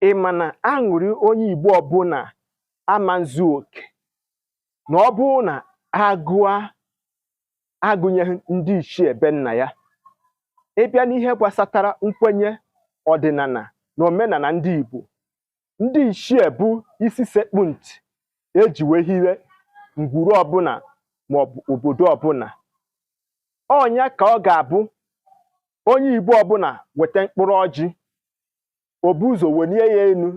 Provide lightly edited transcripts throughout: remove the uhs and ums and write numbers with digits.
ịma na aṅụrị onye Igbo ọbụla ama nzu oke na ọ bụrụ na agụnyeghị ndị ichie be nna ya. Ịbịa n'ihe gbasatara nkwenye ọdịnala na omenala ndị Igbo, ndị ichie bụ isi sekpụ ntị eji wee hiwe ngwuru ọbụla maọbụ obodo ọbụla. Ọnya ka ọ ga-abụ onye Igbo ọbụla weta mkpụrụ ọjị, o bu ụzọ welie ya elu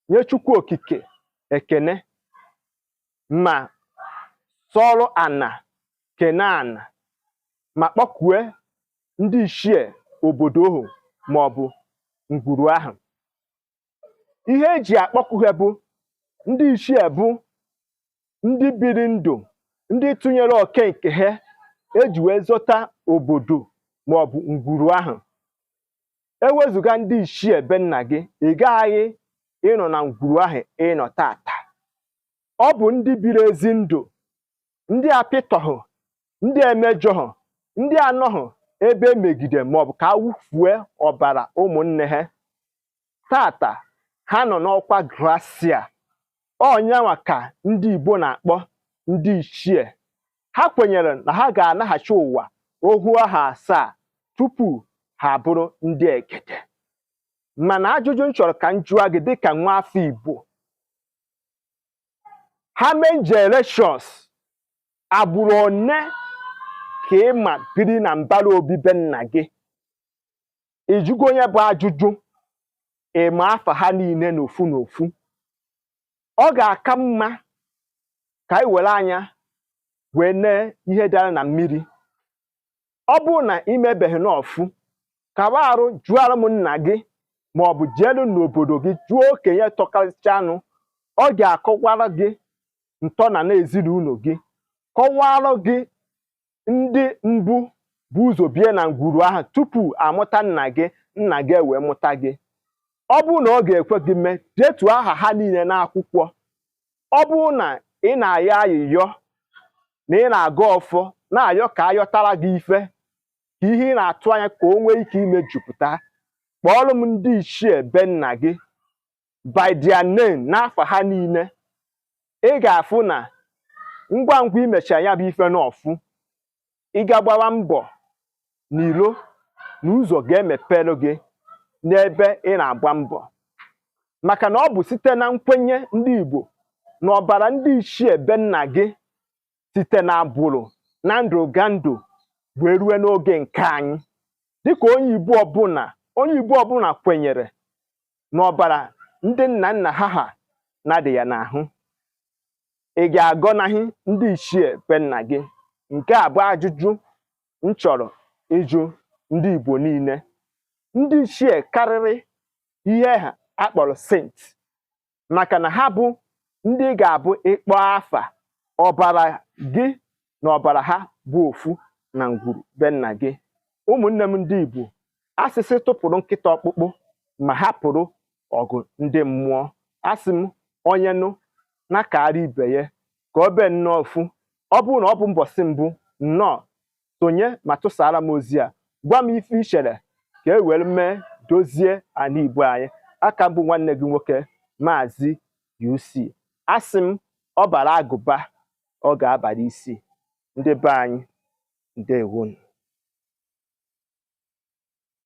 nye Chukwu okike ekene, ma sọọrọ ana kene ana, ma kpọkue ndị ichie obodo ahụ maọbụ ngwuru ahụ. Ihe eji akpọkue bụ ndị ichie bụ ndị biri ndụ, ndị tụnyere oke nke ha eji wee zọta obodo maọbụ ngwuru ahụ. Ewezuga ndị ichie be nna gị, ị gaghị ịnọ na ngwuru ahụ ịnọ tata. Ọ bụ ndị biri ezi ndụ, ndị apịtọhụ, ndị emejọhụ, ndị anọhụ ebe emegide maọbụ ka awụfue ọbara ụmụnne ha. Tata ha nọ n'ọkwa gracia. Ọnyanwa ka ndị Igbo na-akpọ ndị ichie. Ha kwenyere na ha ga-anaghachi ụwa ohu aha 7 tupu ha bụrụ ndị egede. Mana ajụjụ m chọrọ ka m jụọ gị dịka nwa afọ Igbo, how many generations agbụrụ one ka ịma biri na mbara obi be nna gị? Ịjụgo onye bụ ajụjụ, ịma afa ha niile n'ofu n'ofu. Ọ ga-aka mma ka anyị were anya wee nee ihe dara na mmiri. Ọ bụrụ na imebeghị n'ọfụ, kawa arụ jụọrọ m nna gị maọbụ jeelu n'obodo gị jụọ okenye tọkarịchanụ. Ọ ga-akọwara gị ntọala ezinụlọ gị, kọwara gị ndị mbụ bụ ụzọ bie na ngwuru ahụ tupu amụta nna gị ewee mụta gị. Ọ bụrụ na ọ ga-ekwe gị mee, detuo aha ha niile n'akwụkwọ. Ọ bụrụ na ị na-ayọ ayịyọ na ị na-aga ọfọ na-ayọ ka ayọtara gị ife, ka ihe ị na-atụ anya ka o nwee ike imejupụta, kpọọrọ m ndị ichie be nna gị by their name, n'afa ha niile. Ị ga-afụ na ngwa ngwa imechara ya bụ ife n'ọfụ, ị ga-agbawa mbọ n'ilo na ụzọ ga-emepere gị n'ebe ị na-agba mbọ. Maka na ọ bụ site na nkwenye ndị Igbo na ọbara ndị ichie be nna gị site na agbụrụ na ndụ ga ndụ wee rue n'oge nke anyị. Dịka onye Igbo ọbụla kwenyere na ọbara ndị nna nna ha na-adị ya n'ahụ. Ị ga-agọnaghị ndị ichie be nna gị? Nke a bụ ajụjụ m chọrọ ịjụ ndị Igbo niile. Ndị ichie karịrị ihe ha akpọrọ saint, maka na ha bụ ndị ga-abụ ịkpọ afa, ọbara gị na ọbara ha bụ ofu na ngwuru be nna gị. Ụmụnne m ndị Igbo, asịsị tụpụrụ nkịta ọkpụkpụ ma hapụrụ ọgụ ndị mmụọ. Asị m onye nụ na-akara ibe ya ka ọ bee nnọọ ofu. Ọ bụrụ na ọ bụ mbọsị mbụ, nnọọ sonye ma tụsara m ozi a, gwa m ife ichere ka e were mee dozie ala Igbo anyị. Aka mbụ nwanne gị nwoke Maazị UC. Asị m ọ bara agụba, ọ ga-abara isi. Ndị be anyị, ndewonu.